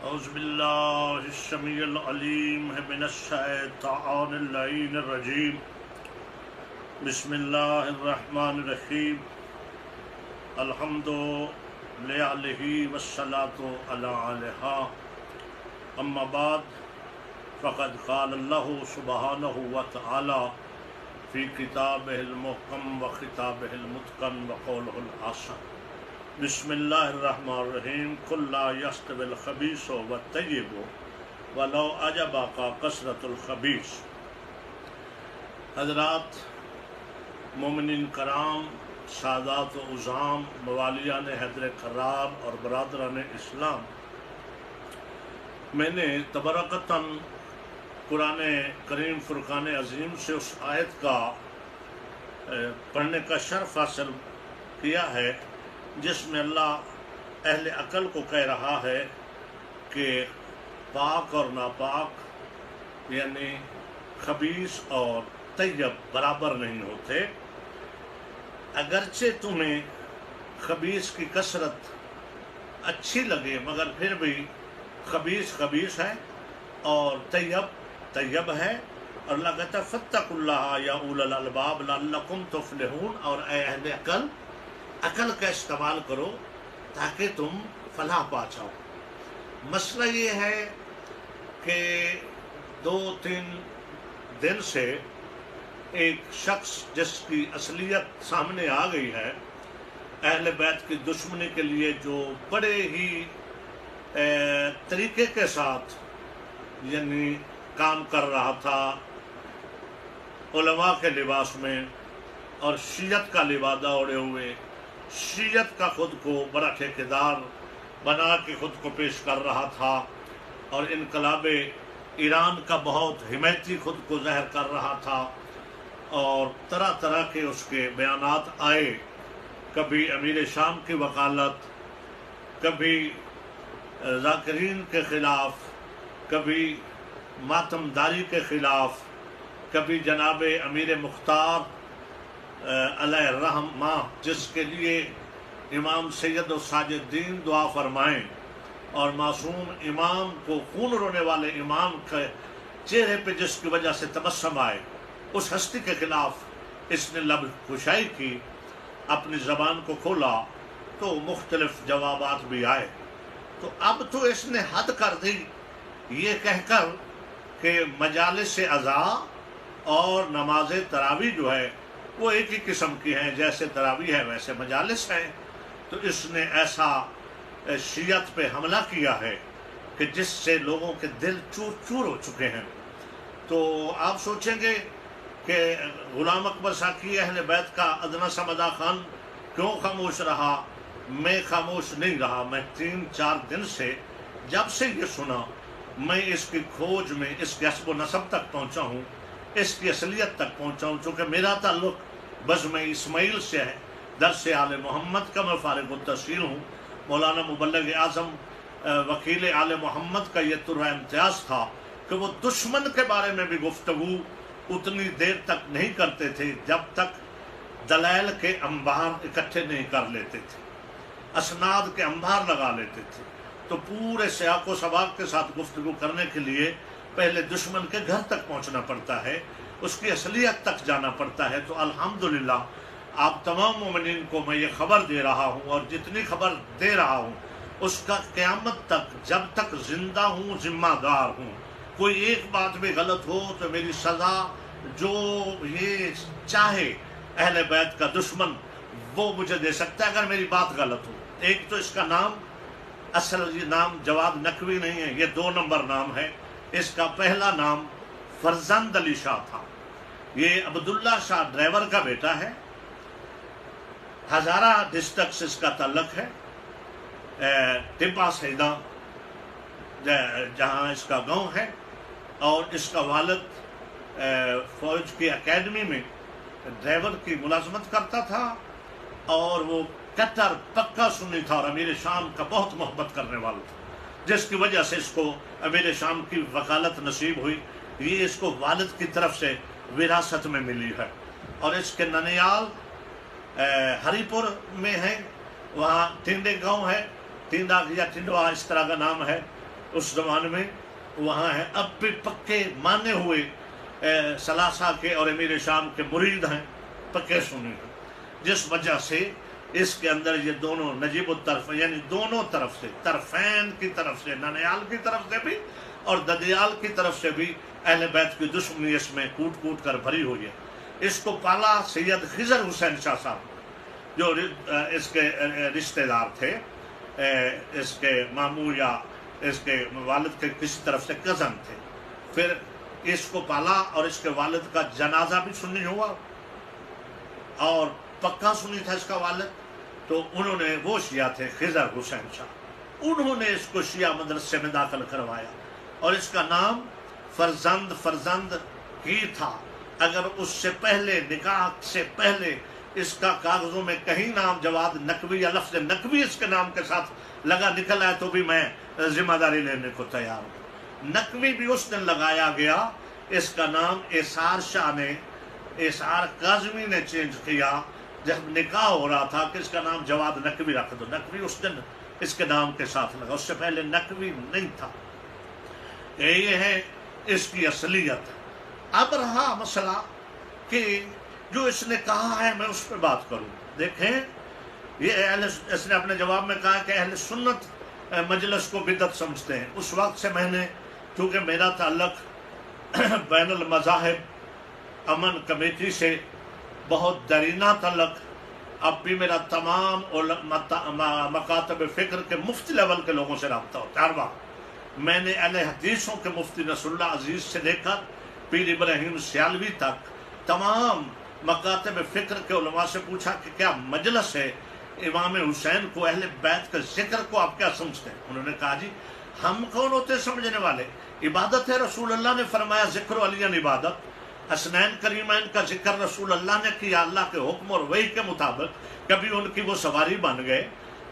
اعوذ باللہ السمیع العلیم من الشیطان اللعین الرجیم بسم اللہ الرحمن الرحیم الحمد للہ والصلاة علی آلہا اما بعد فقد قال اللہ سبحانہ وتعالی فی کتابہ المحکم و خطابہ المتقن و قولہ الحسن بسم اللہ الرحمن الرحیم قل لا یستوی الخبیث والطیب ولو اعجبک کثرۃ الخبیث۔ حضرات مومنین کرام، سادات و عظام، موالیان حیدر کرام اور برادران اسلام، میں نے تبرکتاً قرآن کریم فرقان عظیم سے اس آیت کا پڑھنے کا شرف حاصل کیا ہے جس میں اللہ اہل عقل کو کہہ رہا ہے کہ پاک اور ناپاک یعنی خبیث اور طیب برابر نہیں ہوتے۔ اگرچہ تمہیں خبیث کی کثرت اچھی لگے مگر پھر بھی خبیث خبیث ہے اور طیب طیب ہے، اور اللہ کہتا ہے فاتقوا اللہ یا اولی الالباب لعلکم تفلحون، اور اے اہل عقل، عقل کا استعمال کرو تاکہ تم فلاح پا جاؤ۔ مسئلہ یہ ہے کہ 2-3 دن سے ایک شخص جس کی اصلیت سامنے آ گئی ہے، اہل بیت کی دشمنی کے لیے جو بڑے ہی طریقے کے ساتھ یعنی کام کر رہا تھا، علماء کے لباس میں اور شیعت کا لبادہ اوڑے ہوئے، شیعت کا خود کو بڑا ٹھیکیدار بنا کے خود کو پیش کر رہا تھا، اور انقلاب ایران کا بہت حمایتی خود کو ظاہر کر رہا تھا، اور طرح طرح کے اس کے بیانات آئے، کبھی امیر شام کی وکالت، کبھی ذاکرین کے خلاف، کبھی ماتم داری کے خلاف، کبھی جناب امیر مختار علیہ الرحمہ جس کے لیے امام سید و ساجدین دعا فرمائیں، اور معصوم امام کو خون رونے والے امام کے چہرے پہ جس کی وجہ سے تبسم آئے، اس ہستی کے خلاف اس نے لب کشائی کی، اپنی زبان کو کھولا تو مختلف جوابات بھی آئے۔ تو اب تو اس نے حد کر دی یہ کہہ کر کہ مجالس عزاء اور نماز تراویح جو ہے وہ ایک ہی قسم کی ہیں، جیسے تراویح ہے ویسے مجالس ہیں۔ تو اس نے ایسا شیعت پہ حملہ کیا ہے کہ جس سے لوگوں کے دل چور چور ہو چکے ہیں۔ تو آپ سوچیں گے کہ غلام اکبر ساقی اہل بیت کا ادنیٰ سا مداح خان کیوں خاموش رہا؟ میں خاموش نہیں رہا، میں 3-4 دن سے جب سے یہ سنا میں اس کی کھوج میں اس کے حسب و نسب تک پہنچا ہوں، اس کی اصلیت تک پہنچا ہوں، چونکہ میرا تعلق بزم اسماعیل سے ہے، درس آل محمد کا میں فارغ التحصیل ہوں۔ مولانا مبلغ اعظم وکیل آل محمد کا یہ طرح امتیاز تھا کہ وہ دشمن کے بارے میں بھی گفتگو اتنی دیر تک نہیں کرتے تھے جب تک دلائل کے انبار اکٹھے نہیں کر لیتے تھے، اسناد کے انبار لگا لیتے تھے۔ تو پورے سیاق و سباق کے ساتھ گفتگو کرنے کے لیے پہلے دشمن کے گھر تک پہنچنا پڑتا ہے، اس کی اصلیت تک جانا پڑتا ہے۔ تو الحمدللہ آپ تمام مومنین کو میں یہ خبر دے رہا ہوں، اور جتنی خبر دے رہا ہوں اس کا قیامت تک جب تک زندہ ہوں ذمہ دار ہوں۔ کوئی ایک بات بھی غلط ہو تو میری سزا جو یہ چاہے اہل بیت کا دشمن وہ مجھے دے سکتا ہے اگر میری بات غلط ہو۔ ایک تو اس کا نام اصل یہ نام جواد نقوی نہیں ہے، یہ 2 نمبر نام ہے۔ اس کا پہلا نام فرزند علی شاہ تھا، یہ عبداللہ شاہ ڈرائیور کا بیٹا ہے، ہزارہ ڈسٹرکٹ سے اس کا تعلق ہے، ٹپا سیدہ جہاں اس کا گاؤں ہے، اور اس کا والد فوج کی اکیڈمی میں ڈرائیور کی ملازمت کرتا تھا، اور وہ کٹر پکا سنی تھا اور امیر شام کا بہت محبت کرنے والا تھا، جس کی وجہ سے اس کو امیر شام کی وکالت نصیب ہوئی۔ یہ اس کو والد کی طرف سے وراثت میں ملی ہے، اور اس کے ننیال ہری پور میں ہے، وہاں ٹنڈے گاؤں ہے، ٹنڈا یا ٹنڈوا اس طرح کا نام ہے، اس زمانے میں وہاں ہیں، اب بھی پکے مانے ہوئے ثلاثہ کے اور امیر شام کے مرید ہیں، پکے سنی ہیں، جس وجہ سے اس کے اندر یہ دونوں نجیب الطرف یعنی دونوں طرف سے، طرفین کی طرف سے، ننیال کی طرف سے بھی اور ددیال کی طرف سے بھی اہل بیت کی دشمنی اس میں کوٹ کوٹ کر بھری ہوئی ہے۔ اس کو پالا سید خضر حسین شاہ صاحب، جو اس کے رشتہ دار تھے، اس کے ماموں یا اس کے والد کے کسی طرف سے کزن تھے۔ پھر اس کو پالا اور اس کے والد کا جنازہ بھی سنی ہوا اور پکا سنی تھا اس کا والد، تو انہوں نے، وہ شیعہ تھے خضر حسین شاہ، انہوں نے اس کو شیعہ مدرسے میں داخل کروایا اور اس کا نام فرزند ہی تھا۔ اگر اس سے پہلے، نکاح سے پہلے اس کا کاغذوں میں کہیں نام جواد نقوی یا لفظ نقوی اس کے نام کے ساتھ لگا نکل آئے تو بھی میں ذمہ داری لینے کو تیار ہوں۔ نقوی بھی اس دن لگایا گیا، اس کا نام اثار شاہ نے، اثار کاظمی نے چینج کیا جب نکاح ہو رہا تھا کہ اس کا نام جواد نقوی رکھ دو۔ نقوی اس دن اس کے نام کے ساتھ لگا، اس سے پہلے نقوی نہیں تھا۔ یہ ہے اس کی اصلیت۔ اب رہا مسئلہ کہ جو اس نے کہا ہے میں اس پہ بات کروں۔ دیکھیں، یہ اس نے اپنے جواب میں کہا کہ اہل سنت مجلس کو بدعت سمجھتے ہیں۔ اس وقت سے میں نے، چونکہ میرا تعلق بین المذاہب امن کمیٹی سے بہت درینہ تعلق، اب بھی میرا تمام مکاتب فکر کے مفتی لیول کے لوگوں سے رابطہ ہوتا ہے۔ ہر وقت میں نے اہل حدیثوں کے مفتی نصر اللہ عزیز سے لے کر پیر ابراہیم سیالوی تک تمام مکاتب فکر کے علماء سے پوچھا کہ کیا مجلس ہے امام حسین کو، اہل بیت کا ذکر کو آپ کیا سمجھتے ہیں؟ انہوں نے کہا جی ہم کون ہوتے سمجھنے والے، عبادت ہے، رسول اللہ نے فرمایا ذکر علی عبادت، حسنین کریمین کا ذکر رسول اللہ نے کیا اللہ کے حکم اور وحی کے مطابق۔ کبھی ان کی وہ سواری بن گئے،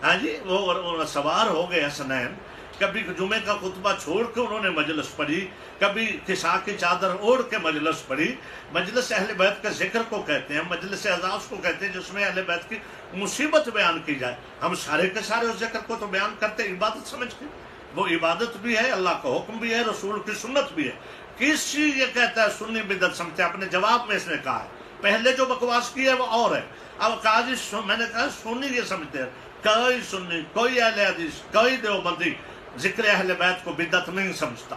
ہاں جی، وہ سوار ہو گئے حسنین، کبھی جمعے کا خطبہ چھوڑ کے انہوں نے مجلس پڑھی، کبھی کسا کی چادر اوڑھ کے مجلس پڑھی۔ مجلس اہل بیت کا ذکر کو کہتے ہیں، مجلس اعزاز کو کہتے ہیں جس میں اہل بیت کی مصیبت بیان کی جائے۔ ہم سارے کے سارے اس ذکر کو تو بیان کرتے عبادت سمجھ کے، وہ عبادت بھی ہے، اللہ کا حکم بھی ہے، رسول کی سنت بھی ہے۔ کس چیز یہ کہتا ہے سنی بدعت سمجھتے ہیں؟ اپنے جواب میں اس نے کہا ہے، پہلے جو بکواس کی ہے وہ اور ہے۔ اب کہا جی میں نے کہا سنی یہ سمجھتے ہیں، کوئی سنی، کوئی اہل حدیث، کوئی دیوبندی ذکر اہل بیت کو بدعت نہیں سمجھتا،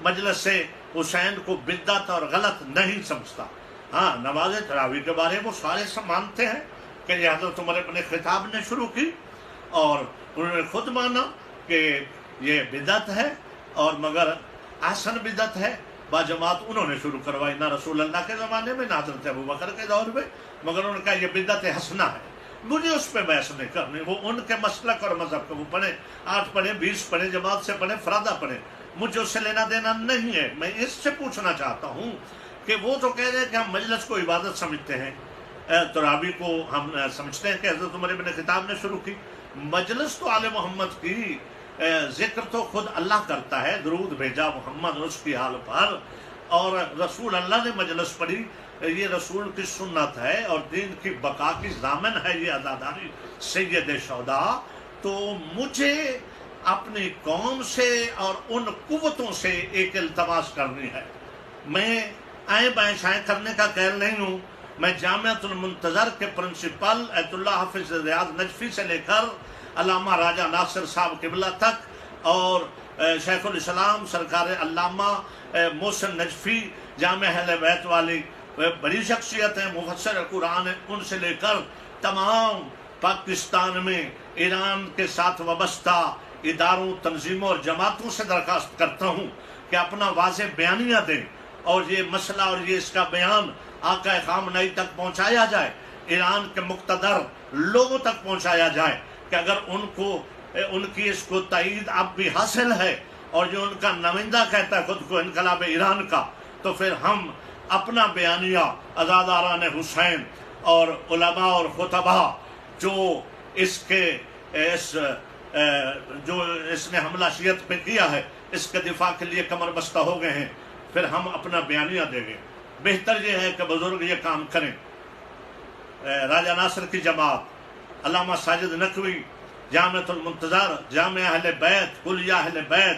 مجلس سے حسین کو بدعت اور غلط نہیں سمجھتا۔ ہاں، نماز تراویح کے بارے میں وہ سارے سب مانتے ہیں کہ یہ حضرت عمر بن خطاب نے شروع کی اور انہوں نے خود مانا کہ یہ بدعت ہے، اور مگر احسن بدعت ہے، باجماعت انہوں نے شروع کروائی، نہ رسول اللہ کے زمانے میں نہ حضرت ابوبکر کے دور میں، مگر انہوں نے کہا یہ بدعت حسنہ ہے۔ مجھے اس پہ بحث نہیں کرنی، وہ ان کے مسلک اور مذہب کو، وہ پڑھیں 8 پڑھیں 20 پڑھیں، جماعت سے پڑھیں، فرادہ پڑھیں، مجھے اس سے لینا دینا نہیں ہے۔ میں اس سے پوچھنا چاہتا ہوں کہ وہ تو کہہ رہے ہیں کہ ہم مجلس کو عبادت سمجھتے ہیں، تراویح کو ہم سمجھتے ہیں کہ حضرت عمر بن خطاب نے شروع کی۔ مجلس تو آل محمد کی، ذکر تو خود اللہ کرتا ہے، درود بھیجا محمد اس کی حال پر، اور رسول اللہ نے مجلس پڑھی، یہ رسول کی سنت ہے اور دین کی بقا کی ضامن ہے یہ عزاداری سید شہداء۔ تو مجھے اپنی قوم سے اور ان قوتوں سے ایک التماس کرنی ہے۔ میں آئیں بائیں شائیں کرنے کا قائل نہیں ہوں۔ میں جامعۃ المنتظر کے پرنسپل ایت اللہ حافظ ریاض نجفی سے لے کر علامہ راجہ ناصر صاحب قبلہ تک اور شیخ الاسلام سرکار علامہ محسن نجفی، جامع اہل بیت والی بڑی شخصیت ہیں، مفسر قرآن ہیں، ان سے لے کر تمام پاکستان میں ایران کے ساتھ وابستہ اداروں، تنظیموں اور جماعتوں سے درخواست کرتا ہوں کہ اپنا واضح بیانیہ دیں اور یہ مسئلہ اور یہ اس کا بیان آقا خامنئی تک پہنچایا جائے، ایران کے مقتدر لوگوں تک پہنچایا جائے کہ اگر ان کی اس کو تائید اب بھی حاصل ہے اور جو ان کا نمائندہ کہتا ہے خود کو انقلاب ایران کا، تو پھر ہم اپنا بیانیہ عزاداران حسین اور علماء اور خطبہ جو اس نے حملہ شیعت پہ کیا ہے، اس کے دفاع کے لیے کمر بستہ ہو گئے ہیں، پھر ہم اپنا بیانیہ دیں گے۔ بہتر یہ ہے کہ بزرگ یہ کام کریں۔ راجہ ناصر کی جماعت، علامہ ساجد نقوی، جامعۃ المنتظر، جامع اہل بیت، کلیہ اہل بیت،